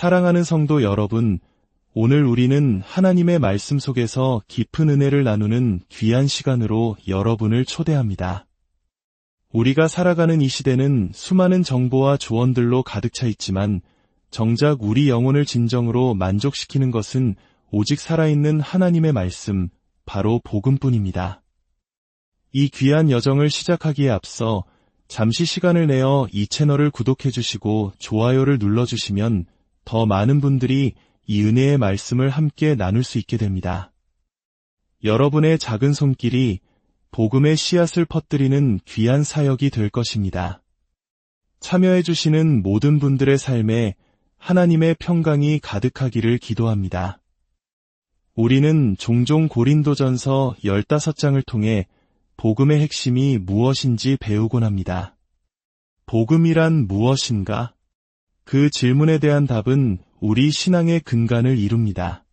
사랑하는 성도 여러분, 오늘 우리는 하나님의 말씀 속에서 깊은 은혜를 나누는 귀한 시간으로 여러분을 초대합니다. 우리가 살아가는 이 시대는 수많은 정보와 조언들로 가득 차 있지만 정작 우리 영혼을 진정으로 만족시키는 것은 오직 살아있는 하나님의 말씀, 바로 복음뿐입니다. 이 귀한 여정을 시작하기에 앞서 잠시 시간을 내어 이 채널을 구독해 주시고 좋아요를 눌러주시면 더 많은 분들이 이 은혜의 말씀을 함께 나눌 수 있게 됩니다. 여러분의 작은 손길이 복음의 씨앗을 퍼뜨리는 귀한 사역이 될 것입니다. 참여해 주시는 모든 분들의 삶에 하나님의 평강이 가득하기를 기도합니다. 우리는 종종 고린도전서 15장을 통해 복음의 핵심이 무엇인지 배우곤 합니다. 복음이란 무엇인가? 그 질문에 대한 답은 우리 신앙의 근간을 이룹니다.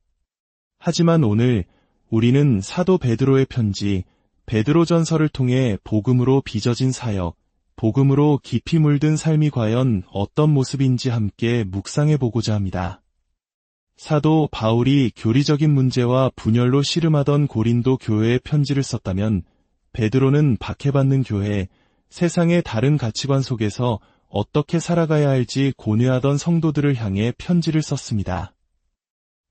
하지만 오늘 우리는 사도 베드로의 편지, 베드로전서를 통해 복음으로 빚어진 사역, 복음으로 깊이 물든 삶이 과연 어떤 모습인지 함께 묵상해보고자 합니다. 사도 바울이 교리적인 문제와 분열로 씨름하던 고린도 교회에 편지를 썼다면 베드로는 박해받는 교회, 세상의 다른 가치관 속에서 어떻게 살아가야 할지 고뇌하던 성도들을 향해 편지를 썼습니다.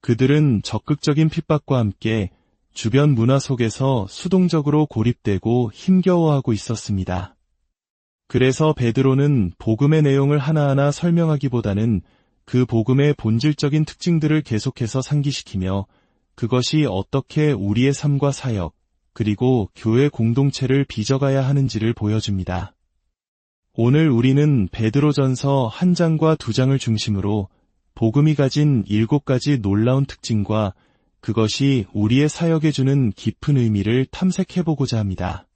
그들은 적극적인 핍박과 함께 주변 문화 속에서 수동적으로 고립되고 힘겨워하고 있었습니다. 그래서 베드로는 복음의 내용을 하나하나 설명하기보다는 그 복음의 본질적인 특징들을 계속해서 상기시키며 그것이 어떻게 우리의 삶과 사역, 그리고 교회 공동체를 빚어가야 하는지를 보여줍니다. 오늘 우리는 베드로전서 1장과 2장을 중심으로 복음이 가진 7가지 놀라운 특징과 그것이 우리의 사역에 주는 깊은 의미를 탐색해보고자 합니다.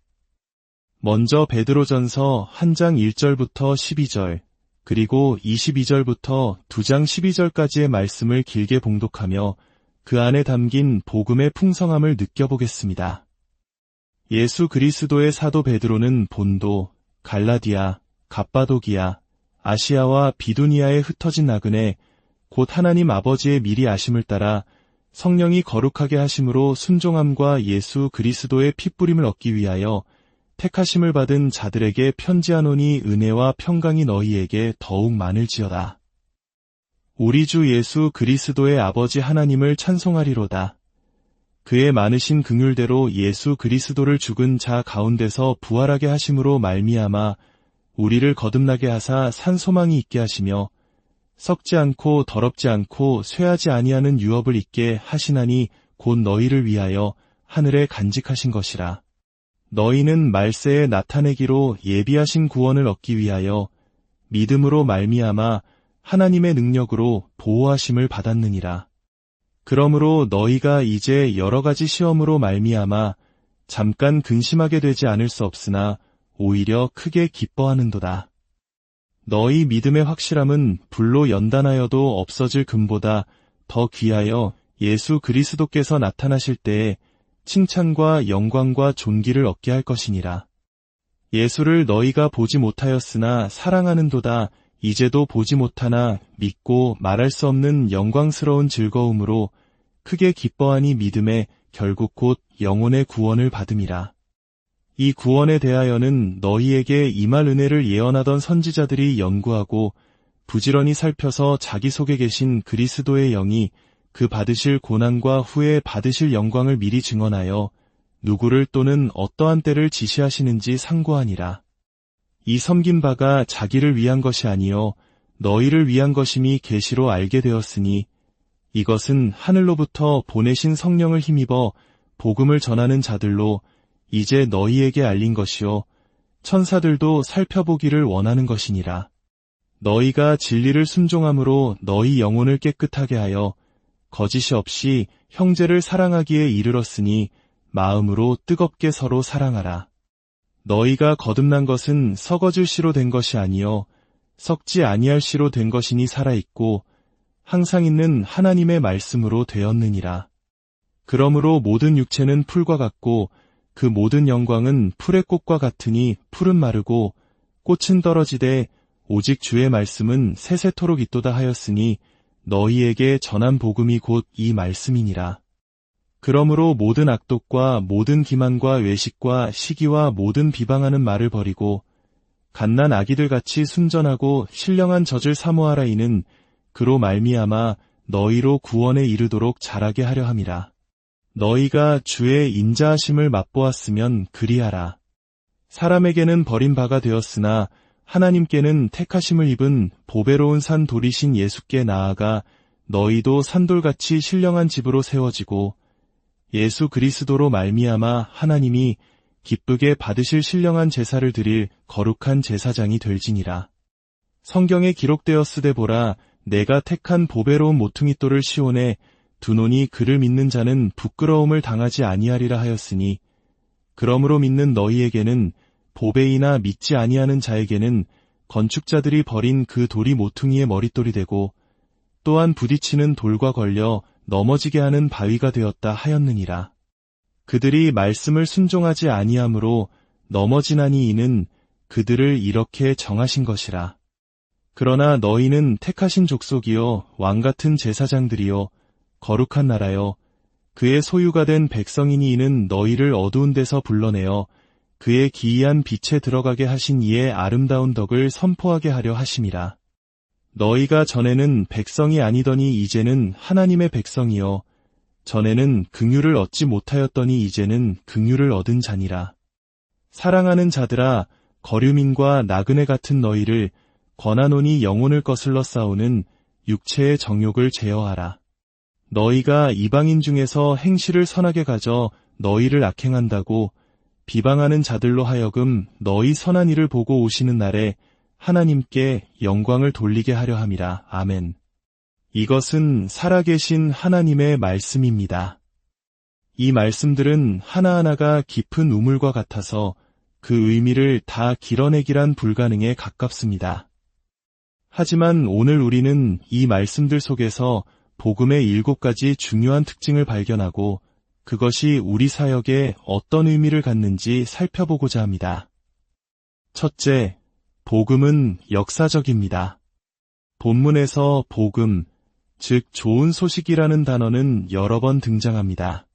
먼저 베드로전서 1장 1절부터 12절, 그리고 22절부터 2장 12절까지의 말씀을 길게 봉독하며 그 안에 담긴 복음의 풍성함을 느껴보겠습니다. 예수 그리스도의 사도 베드로는 본도, 갈라디아, 갑바도기아, 아시아와 비두니아에 흩어진 나그네, 곧 하나님 아버지의 미리 아심을 따라 성령이 거룩하게 하심으로 순종함과 예수 그리스도의 핏부림을 얻기 위하여 택하심을 받은 자들에게 편지하노니 은혜와 평강이 너희에게 더욱 많을지어다. 우리 주 예수 그리스도의 아버지 하나님을 찬송하리로다. 그의 많으신 긍휼대로 예수 그리스도를 죽은 자 가운데서 부활하게 하심으로 말미암아 우리를 거듭나게 하사 산 소망이 있게 하시며 썩지 않고 더럽지 않고 쇠하지 아니하는 유업을 있게 하시나니 곧 너희를 위하여 하늘에 간직하신 것이라. 너희는 말세에 나타내기로 예비하신 구원을 얻기 위하여 믿음으로 말미암아 하나님의 능력으로 보호하심을 받았느니라. 그러므로 너희가 이제 여러 가지 시험으로 말미암아 잠깐 근심하게 되지 않을 수 없으나 오히려 크게 기뻐하는도다. 너희 믿음의 확실함은 불로 연단하여도 없어질 금보다 더 귀하여 예수 그리스도께서 나타나실 때에 칭찬과 영광과 존귀를 얻게 할 것이니라. 예수를 너희가 보지 못하였으나 사랑하는도다. 이제도 보지 못하나 믿고 말할 수 없는 영광스러운 즐거움으로 크게 기뻐하니 믿음에 결국 곧 영혼의 구원을 받음이라. 이 구원에 대하여는 너희에게 임할 은혜를 예언하던 선지자들이 연구하고 부지런히 살펴서 자기 속에 계신 그리스도의 영이 그 받으실 고난과 후에 받으실 영광을 미리 증언하여 누구를 또는 어떠한 때를 지시하시는지 상고하니라. 이 섬긴 바가 자기를 위한 것이 아니요 너희를 위한 것임이 계시로 알게 되었으니 이것은 하늘로부터 보내신 성령을 힘입어 복음을 전하는 자들로 이제 너희에게 알린 것이요 천사들도 살펴보기를 원하는 것이니라. 너희가 진리를 순종함으로 너희 영혼을 깨끗하게 하여 거짓이 없이 형제를 사랑하기에 이르렀으니 마음으로 뜨겁게 서로 사랑하라. 너희가 거듭난 것은 썩어질 씨로 된 것이 아니요 썩지 아니할 씨로 된 것이니 살아있고 항상 있는 하나님의 말씀으로 되었느니라. 그러므로 모든 육체는 풀과 같고 그 모든 영광은 풀의 꽃과 같으니 풀은 마르고 꽃은 떨어지되 오직 주의 말씀은 세세토록 있도다 하였으니 너희에게 전한 복음이 곧 이 말씀이니라. 그러므로 모든 악독과 모든 기만과 외식과 시기와 모든 비방하는 말을 버리고 갓난 아기들 같이 순전하고 신령한 젖을 사모하라. 이는 그로 말미암아 너희로 구원에 이르도록 자라게 하려 함이라. 너희가 주의 인자하심을 맛보았으면 그리하라. 사람에게는 버림바가 되었으나 하나님께는 택하심을 입은 보배로운 산 돌이신 예수께 나아가 너희도 산돌같이 신령한 집으로 세워지고 예수 그리스도로 말미암아 하나님이 기쁘게 받으실 신령한 제사를 드릴 거룩한 제사장이 될지니라. 성경에 기록되었으되 보라, 내가 택한 보배로운 모퉁이돌을 시온에 두노니 그를 믿는 자는 부끄러움을 당하지 아니하리라 하였으니, 그러므로 믿는 너희에게는 보배이나 믿지 아니하는 자에게는 건축자들이 버린 그 돌이 모퉁이의 머릿돌이 되고 또한 부딪히는 돌과 걸려 넘어지게 하는 바위가 되었다 하였느니라. 그들이 말씀을 순종하지 아니하므로 넘어지나니 이는 그들을 이렇게 정하신 것이라. 그러나 너희는 택하신 족속이요 왕같은 제사장들이요 거룩한 나라요 그의 소유가 된 백성이니 이는 너희를 어두운 데서 불러내어 그의 기이한 빛에 들어가게 하신 이의 아름다운 덕을 선포하게 하려 하심이라. 너희가 전에는 백성이 아니더니 이제는 하나님의 백성이요 전에는 긍휼을 얻지 못하였더니 이제는 긍휼을 얻은 자니라. 사랑하는 자들아, 거류민과 나그네 같은 너희를 권하노니 영혼을 거슬러 싸우는 육체의 정욕을 제어하라. 너희가 이방인 중에서 행실을 선하게 가져 너희를 악행한다고 비방하는 자들로 하여금 너희 선한 일을 보고 오시는 날에 하나님께 영광을 돌리게 하려 함이라. 아멘. 이것은 살아계신 하나님의 말씀입니다. 이 말씀들은 하나하나가 깊은 우물과 같아서 그 의미를 다 길어내기란 불가능에 가깝습니다. 하지만 오늘 우리는 이 말씀들 속에서 복음의 7가지 중요한 특징을 발견하고 그것이 우리 사역에 어떤 의미를 갖는지 살펴보고자 합니다. 첫째, 복음은 역사적입니다. 본문에서 복음, 즉 좋은 소식이라는 단어는 여러 번 등장합니다.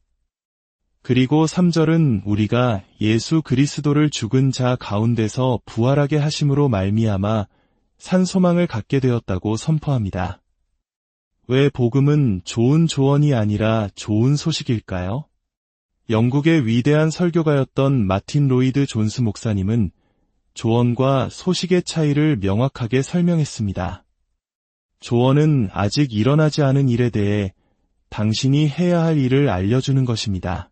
그리고 3절은 우리가 예수 그리스도를 죽은 자 가운데서 부활하게 하심으로 말미암아 산 소망을 갖게 되었다고 선포합니다. 왜 복음은 좋은 조언이 아니라 좋은 소식일까요? 영국의 위대한 설교가였던 마틴 로이드 존스 목사님은 조언과 소식의 차이를 명확하게 설명했습니다. 조언은 아직 일어나지 않은 일에 대해 당신이 해야 할 일을 알려주는 것입니다.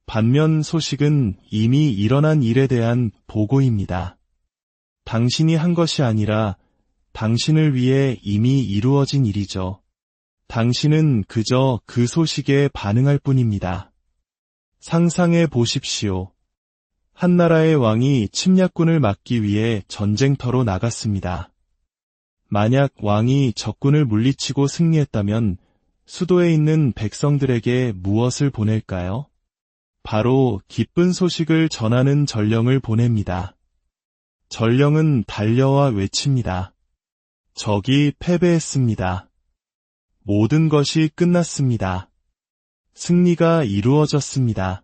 반면 소식은 이미 일어난 일에 대한 보고입니다. 당신이 한 것이 아니라 당신을 위해 이미 이루어진 일이죠. 당신은 그저 그 소식에 반응할 뿐입니다. 상상해 보십시오. 한 나라의 왕이 침략군을 막기 위해 전쟁터로 나갔습니다. 만약 왕이 적군을 물리치고 승리했다면 수도에 있는 백성들에게 무엇을 보낼까요? 바로 기쁜 소식을 전하는 전령을 보냅니다. 전령은 달려와 외칩니다. 적이 패배했습니다. 모든 것이 끝났습니다. 승리가 이루어졌습니다.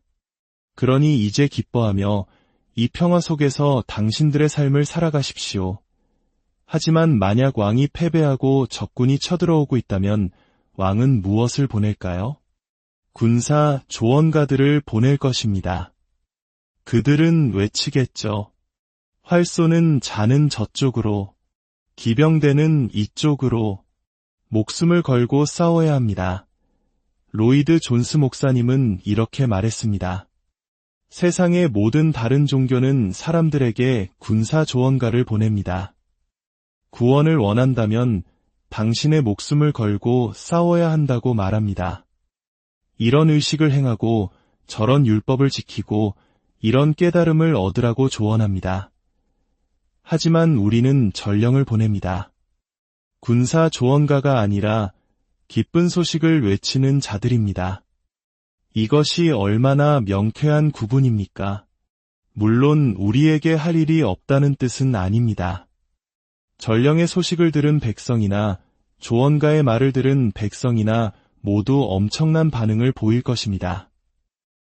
그러니 이제 기뻐하며 이 평화 속에서 당신들의 삶을 살아가십시오. 하지만 만약 왕이 패배하고 적군이 쳐들어오고 있다면 왕은 무엇을 보낼까요? 군사 조언가들을 보낼 것입니다. 그들은 외치겠죠. 활 쏘는 자는 저쪽으로, 기병대는 이쪽으로, 목숨을 걸고 싸워야 합니다. 로이드 존스 목사님은 이렇게 말했습니다. 세상의 모든 다른 종교는 사람들에게 군사 조언가를 보냅니다. 구원을 원한다면 당신의 목숨을 걸고 싸워야 한다고 말합니다. 이런 의식을 행하고 저런 율법을 지키고 이런 깨달음을 얻으라고 조언합니다. 하지만 우리는 전령을 보냅니다. 군사 조언가가 아니라 기쁜 소식을 외치는 자들입니다. 이것이 얼마나 명쾌한 구분입니까? 물론 우리에게 할 일이 없다는 뜻은 아닙니다. 전령의 소식을 들은 백성이나 조언가의 말을 들은 백성이나 모두 엄청난 반응을 보일 것입니다.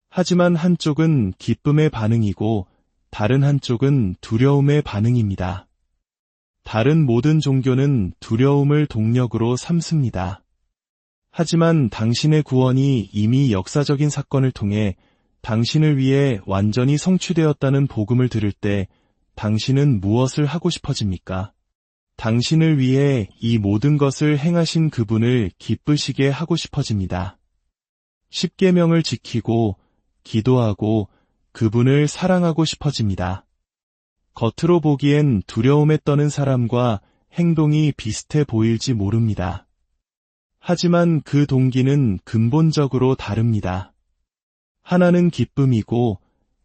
하지만 한쪽은 기쁨의 반응이고 다른 한쪽은 두려움의 반응입니다. 다른 모든 종교는 두려움을 동력으로 삼습니다. 하지만 당신의 구원이 이미 역사적인 사건을 통해 당신을 위해 완전히 성취되었다는 복음을 들을 때 당신은 무엇을 하고 싶어집니까? 당신을 위해 이 모든 것을 행하신 그분을 기쁘시게 하고 싶어집니다. 십계명을 지키고 기도하고 그분을 사랑하고 싶어집니다. 겉으로 보기엔 두려움에 떠는 사람과 행동이 비슷해 보일지 모릅니다. 하지만 그 동기는 근본적으로 다릅니다. 하나는 기쁨이고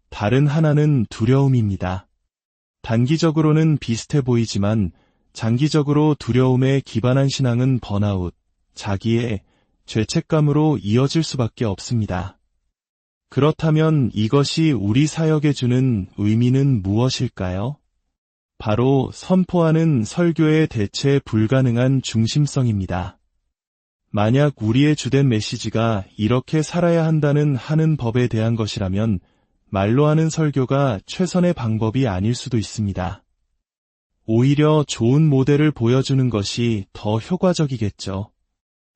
다른 하나는 두려움입니다. 단기적으로는 비슷해 보이지만 장기적으로 두려움에 기반한 신앙은 번아웃, 자기의 죄책감으로 이어질 수밖에 없습니다. 그렇다면 이것이 우리 사역에 주는 의미는 무엇일까요? 바로 선포하는 설교의 대체 불가능한 중심성입니다. 만약 우리의 주된 메시지가 이렇게 살아야 한다는 하는 법에 대한 것이라면 말로 하는 설교가 최선의 방법이 아닐 수도 있습니다. 오히려 좋은 모델을 보여주는 것이 더 효과적이겠죠.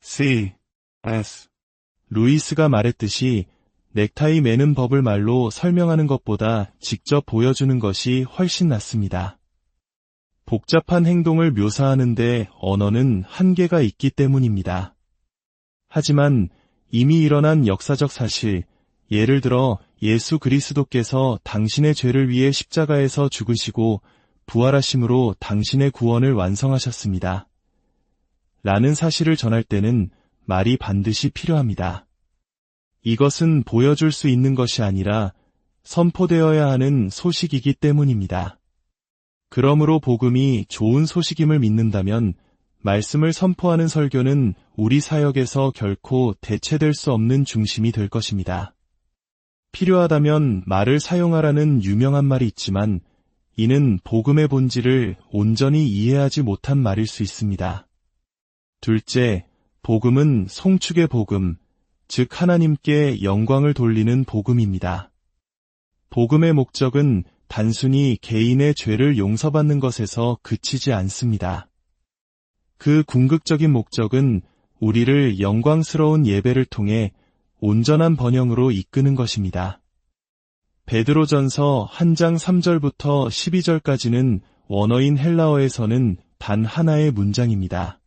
C.S. 루이스가 말했듯이 넥타이 매는 법을 말로 설명하는 것보다 직접 보여주는 것이 훨씬 낫습니다. 복잡한 행동을 묘사하는데 언어는 한계가 있기 때문입니다. 하지만 이미 일어난 역사적 사실, 예를 들어 예수 그리스도께서 당신의 죄를 위해 십자가에서 죽으시고 부활하심으로 당신의 구원을 완성하셨습니다. 라는 사실을 전할 때는 말이 반드시 필요합니다. 이것은 보여줄 수 있는 것이 아니라 선포되어야 하는 소식이기 때문입니다. 그러므로 복음이 좋은 소식임을 믿는다면 말씀을 선포하는 설교는 우리 사역에서 결코 대체될 수 없는 중심이 될 것입니다. 필요하다면 말을 사용하라는 유명한 말이 있지만 이는 복음의 본질을 온전히 이해하지 못한 말일 수 있습니다. 둘째, 복음은 송축의 복음, 즉 하나님께 영광을 돌리는 복음입니다. 복음의 목적은 단순히 개인의 죄를 용서받는 것에서 그치지 않습니다. 그 궁극적인 목적은 우리를 영광스러운 예배를 통해 온전한 번영으로 이끄는 것입니다. 베드로전서 1장 3절부터 12절까지는 원어인 헬라어에서는 단 하나의 문장입니다.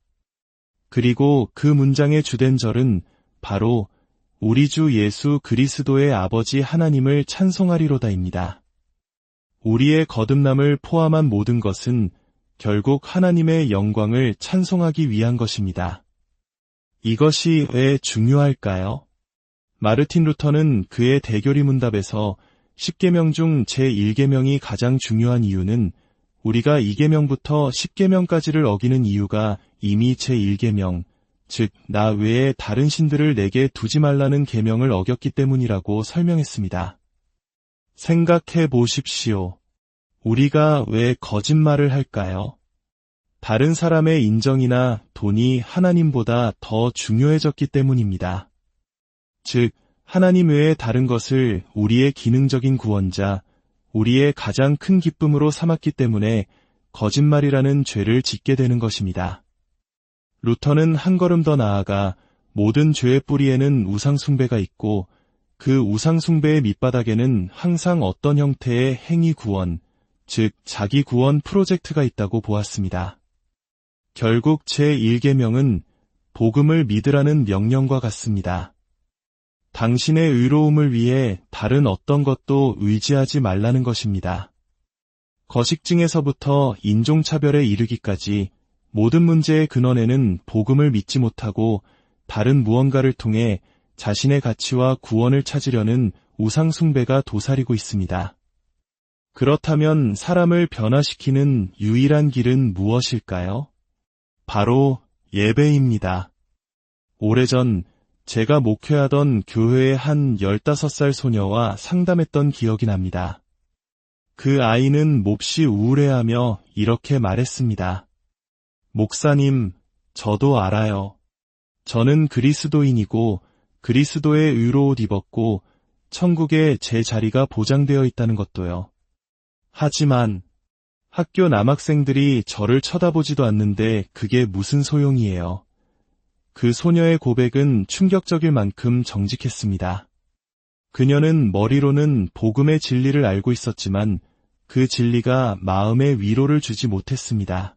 그리고 그 문장의 주된 절은 바로 우리 주 예수 그리스도의 아버지 하나님을 찬송하리로다입니다. 우리의 거듭남을 포함한 모든 것은 결국 하나님의 영광을 찬송하기 위한 것입니다. 이것이 왜 중요할까요? 마르틴 루터는 그의 대교리 문답에서 10계명 중 제1계명이 가장 중요한 이유는 우리가 2계명부터 10계명까지를 어기는 이유가 이미 제1계명, 즉 나 외에 다른 신들을 내게 두지 말라는 계명을 어겼기 때문이라고 설명했습니다. 생각해 보십시오. 우리가 왜 거짓말을 할까요? 다른 사람의 인정이나 돈이 하나님보다 더 중요해졌기 때문입니다. 즉, 하나님 외에 다른 것을 우리의 기능적인 구원자, 우리의 가장 큰 기쁨으로 삼았기 때문에 거짓말이라는 죄를 짓게 되는 것입니다. 루터는 한 걸음 더 나아가 모든 죄의 뿌리에는 우상숭배가 있고 그 우상숭배의 밑바닥에는 항상 어떤 형태의 행위 구원, 즉 자기 구원 프로젝트가 있다고 보았습니다. 결국 제1계명은 복음을 믿으라는 명령과 같습니다. 당신의 의로움을 위해 다른 어떤 것도 의지하지 말라는 것입니다. 거식증에서부터 인종차별에 이르기까지 모든 문제의 근원에는 복음을 믿지 못하고 다른 무언가를 통해 자신의 가치와 구원을 찾으려는 우상숭배가 도사리고 있습니다. 그렇다면 사람을 변화시키는 유일한 길은 무엇일까요? 바로 예배입니다. 오래전 제가 목회하던 교회의 한 15살 소녀와 상담했던 기억이 납니다. 그 아이는 몹시 우울해하며 이렇게 말했습니다. 목사님, 저도 알아요. 저는 그리스도인이고 그리스도의 의로 옷 입었고 천국에 제 자리가 보장되어 있다는 것도요. 하지만 학교 남학생들이 저를 쳐다보지도 않는데 그게 무슨 소용이에요. 그 소녀의 고백은 충격적일 만큼 정직했습니다. 그녀는 머리로는 복음의 진리를 알고 있었지만 그 진리가 마음의 위로를 주지 못했습니다.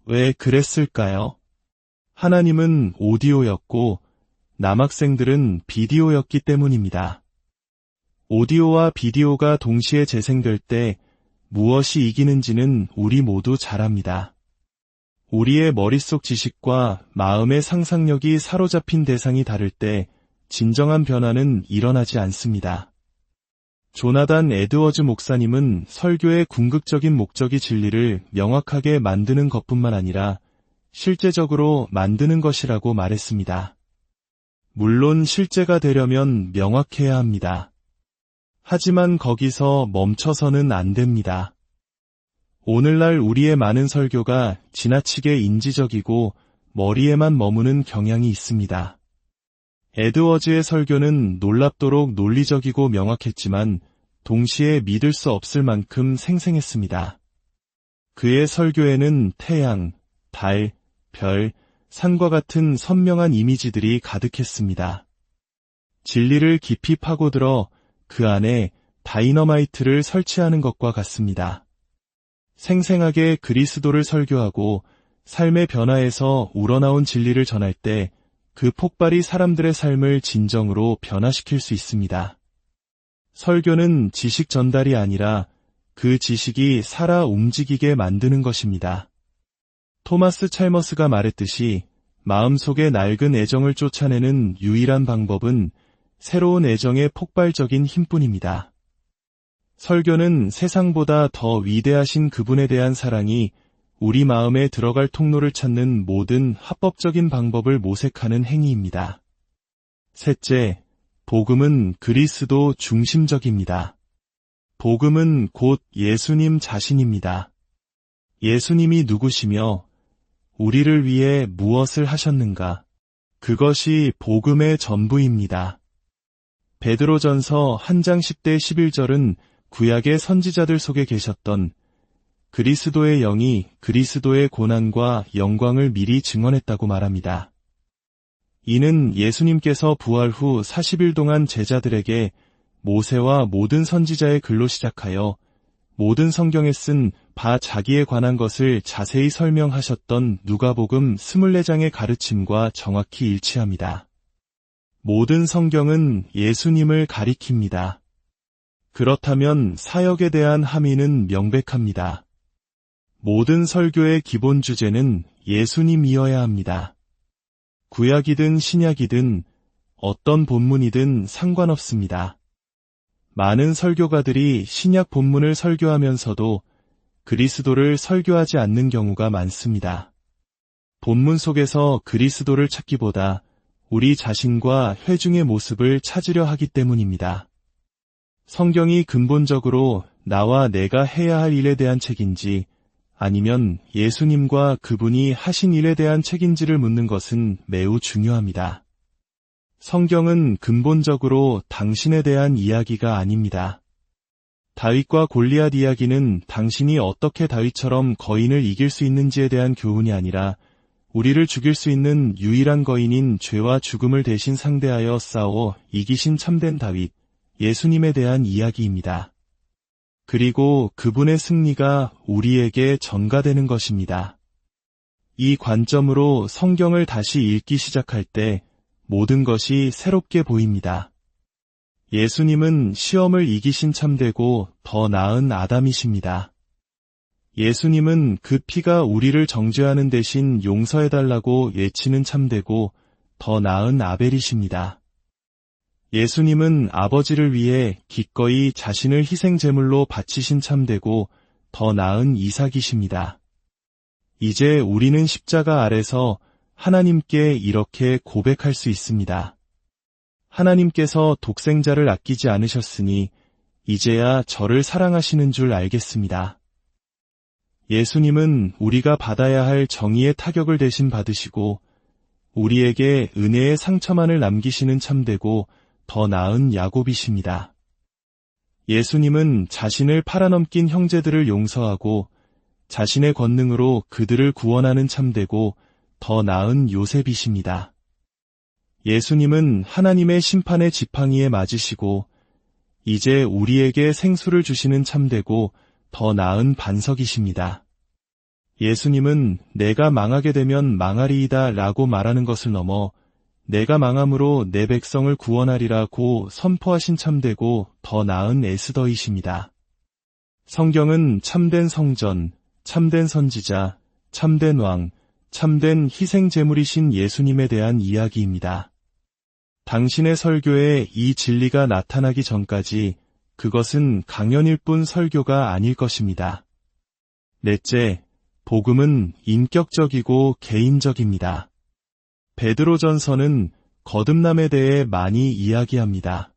왜 그랬을까요? 하나님은 오디오였고 남학생들은 비디오였기 때문입니다. 오디오와 비디오가 동시에 재생될 때 무엇이 이기는지는 우리 모두 잘 압니다. 우리의 머릿속 지식과 마음의 상상력이 사로잡힌 대상이 다를 때 진정한 변화는 일어나지 않습니다. 조나단 에드워즈 목사님은 설교의 궁극적인 목적이 진리를 명확하게 만드는 것뿐만 아니라 실제적으로 만드는 것이라고 말했습니다. 물론 실제가 되려면 명확해야 합니다. 하지만 거기서 멈춰서는 안 됩니다. 오늘날 우리의 많은 설교가 지나치게 인지적이고 머리에만 머무는 경향이 있습니다. 에드워즈의 설교는 놀랍도록 논리적이고 명확했지만 동시에 믿을 수 없을 만큼 생생했습니다. 그의 설교에는 태양, 달, 별, 산과 같은 선명한 이미지들이 가득했습니다. 진리를 깊이 파고들어 그 안에 다이너마이트를 설치하는 것과 같습니다. 생생하게 그리스도를 설교하고 삶의 변화에서 우러나온 진리를 전할 때 그 폭발이 사람들의 삶을 진정으로 변화시킬 수 있습니다. 설교는 지식 전달이 아니라 그 지식이 살아 움직이게 만드는 것입니다. 토마스 찰머스가 말했듯이 마음속의 낡은 애정을 쫓아내는 유일한 방법은 새로운 애정의 폭발적인 힘뿐입니다. 설교는 세상보다 더 위대하신 그분에 대한 사랑이 우리 마음에 들어갈 통로를 찾는 모든 합법적인 방법을 모색하는 행위입니다. 셋째, 복음은 그리스도 중심적입니다. 복음은 곧 예수님 자신입니다. 예수님이 누구시며 우리를 위해 무엇을 하셨는가? 그것이 복음의 전부입니다. 베드로전서 1장 10대 11절은 구약의 선지자들 속에 계셨던 그리스도의 영이 그리스도의 고난과 영광을 미리 증언했다고 말합니다. 이는 예수님께서 부활 후 40일 동안 제자들에게 모세와 모든 선지자의 글로 시작하여 모든 성경에 쓴 바 자기에 관한 것을 자세히 설명하셨던 누가복음 24장의 가르침과 정확히 일치합니다. 모든 성경은 예수님을 가리킵니다. 그렇다면 사역에 대한 함의는 명백합니다. 모든 설교의 기본 주제는 예수님이어야 합니다. 구약이든 신약이든 어떤 본문이든 상관없습니다. 많은 설교가들이 신약 본문을 설교하면서도 그리스도를 설교하지 않는 경우가 많습니다. 본문 속에서 그리스도를 찾기보다 우리 자신과 회중의 모습을 찾으려 하기 때문입니다. 성경이 근본적으로 나와 내가 해야 할 일에 대한 책인지 아니면 예수님과 그분이 하신 일에 대한 책인지를 묻는 것은 매우 중요합니다. 성경은 근본적으로 당신에 대한 이야기가 아닙니다. 다윗과 골리앗 이야기는 당신이 어떻게 다윗처럼 거인을 이길 수 있는지에 대한 교훈이 아니라 우리를 죽일 수 있는 유일한 거인인 죄와 죽음을 대신 상대하여 싸워 이기신 참된 다윗, 예수님에 대한 이야기입니다. 그리고 그분의 승리가 우리에게 전가되는 것입니다. 이 관점으로 성경을 다시 읽기 시작할 때 모든 것이 새롭게 보입니다. 예수님은 시험을 이기신 참되고 더 나은 아담이십니다. 예수님은 그 피가 우리를 정죄하는 대신 용서해달라고 외치는 참되고 더 나은 아벨이십니다. 예수님은 아버지를 위해 기꺼이 자신을 희생 제물로 바치신 참되고 더 나은 이삭이십니다. 이제 우리는 십자가 아래서 하나님께 이렇게 고백할 수 있습니다. 하나님께서 독생자를 아끼지 않으셨으니 이제야 저를 사랑하시는 줄 알겠습니다. 예수님은 우리가 받아야 할 정의의 타격을 대신 받으시고 우리에게 은혜의 상처만을 남기시는 참되고 더 나은 야곱이십니다. 예수님은 자신을 팔아넘긴 형제들을 용서하고 자신의 권능으로 그들을 구원하는 참되고 더 나은 요셉이십니다. 예수님은 하나님의 심판의 지팡이에 맞으시고 이제 우리에게 생수를 주시는 참되고 더 나은 반석이십니다. 예수님은 내가 망하게 되면 망하리이다 라고 말하는 것을 넘어 내가 망함으로 내 백성을 구원하리라고 선포하신 참되고 더 나은 에스더이십니다. 성경은 참된 성전, 참된 선지자, 참된 왕, 참된 희생제물이신 예수님에 대한 이야기입니다. 당신의 설교에 이 진리가 나타나기 전까지 그것은 강연일 뿐 설교가 아닐 것입니다. 넷째, 복음은 인격적이고 개인적입니다. 베드로전서는 거듭남에 대해 많이 이야기합니다.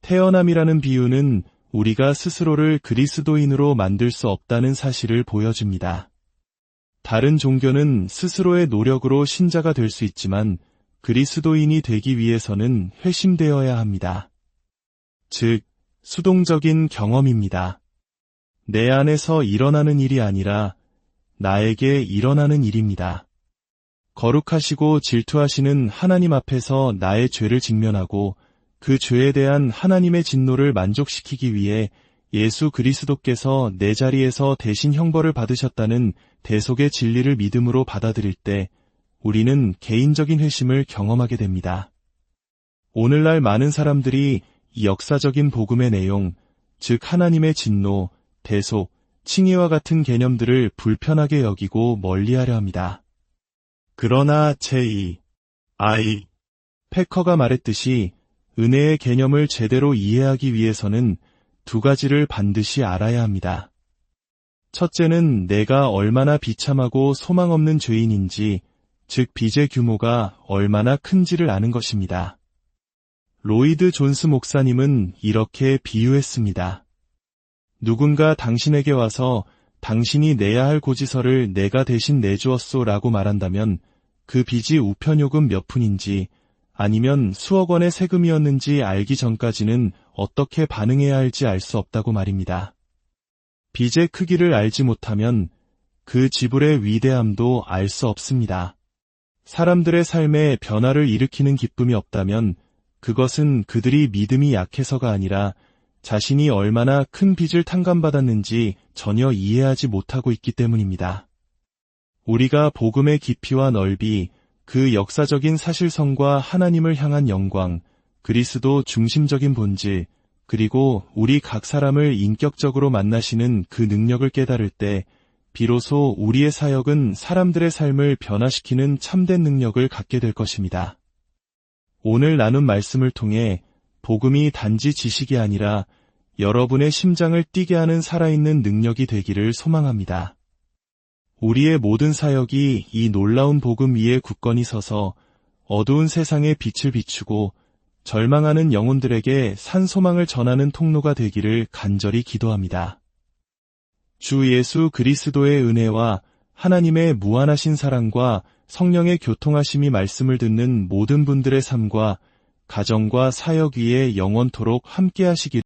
태어남이라는 비유는 우리가 스스로를 그리스도인으로 만들 수 없다는 사실을 보여줍니다. 다른 종교는 스스로의 노력으로 신자가 될 수 있지만 그리스도인이 되기 위해서는 회심되어야 합니다. 즉, 수동적인 경험입니다. 내 안에서 일어나는 일이 아니라 나에게 일어나는 일입니다. 거룩하시고 질투하시는 하나님 앞에서 나의 죄를 직면하고 그 죄에 대한 하나님의 진노를 만족시키기 위해 예수 그리스도께서 내 자리에서 대신 형벌을 받으셨다는 대속의 진리를 믿음으로 받아들일 때 우리는 개인적인 회심을 경험하게 됩니다. 오늘날 많은 사람들이 이 역사적인 복음의 내용, 즉 하나님의 진노, 대속, 칭의와 같은 개념들을 불편하게 여기고 멀리하려 합니다. 그러나 J.I. 패커가 말했듯이 은혜의 개념을 제대로 이해하기 위해서는 두 가지를 반드시 알아야 합니다. 첫째는 내가 얼마나 비참하고 소망 없는 죄인인지, 즉 빚의 규모가 얼마나 큰지를 아는 것입니다. 로이드 존스 목사님은 이렇게 비유했습니다. 누군가 당신에게 와서 당신이 내야 할 고지서를 내가 대신 내주었소 라고 말한다면 그 빚이 우편요금 몇 푼인지 아니면 수억 원의 세금이었는지 알기 전까지는 어떻게 반응해야 할지 알 수 없다고 말입니다. 빚의 크기를 알지 못하면 그 지불의 위대함도 알 수 없습니다. 사람들의 삶에 변화를 일으키는 기쁨이 없다면 그것은 그들이 믿음이 약해서가 아니라 자신이 얼마나 큰 빚을 탕감받았는지 전혀 이해하지 못하고 있기 때문입니다. 우리가 복음의 깊이와 넓이, 그 역사적인 사실성과 하나님을 향한 영광, 그리스도 중심적인 본질, 그리고 우리 각 사람을 인격적으로 만나시는 그 능력을 깨달을 때 비로소 우리의 사역은 사람들의 삶을 변화시키는 참된 능력을 갖게 될 것입니다. 오늘 나눈 말씀을 통해 복음이 단지 지식이 아니라 여러분의 심장을 뛰게 하는 살아있는 능력이 되기를 소망합니다. 우리의 모든 사역이 이 놀라운 복음 위에 굳건히 서서 어두운 세상에 빛을 비추고 절망하는 영혼들에게 산소망을 전하는 통로가 되기를 간절히 기도합니다. 주 예수 그리스도의 은혜와 하나님의 무한하신 사랑과 성령의 교통하심이 말씀을 듣는 모든 분들의 삶과 가정과 사역 위에 영원토록 함께하시기를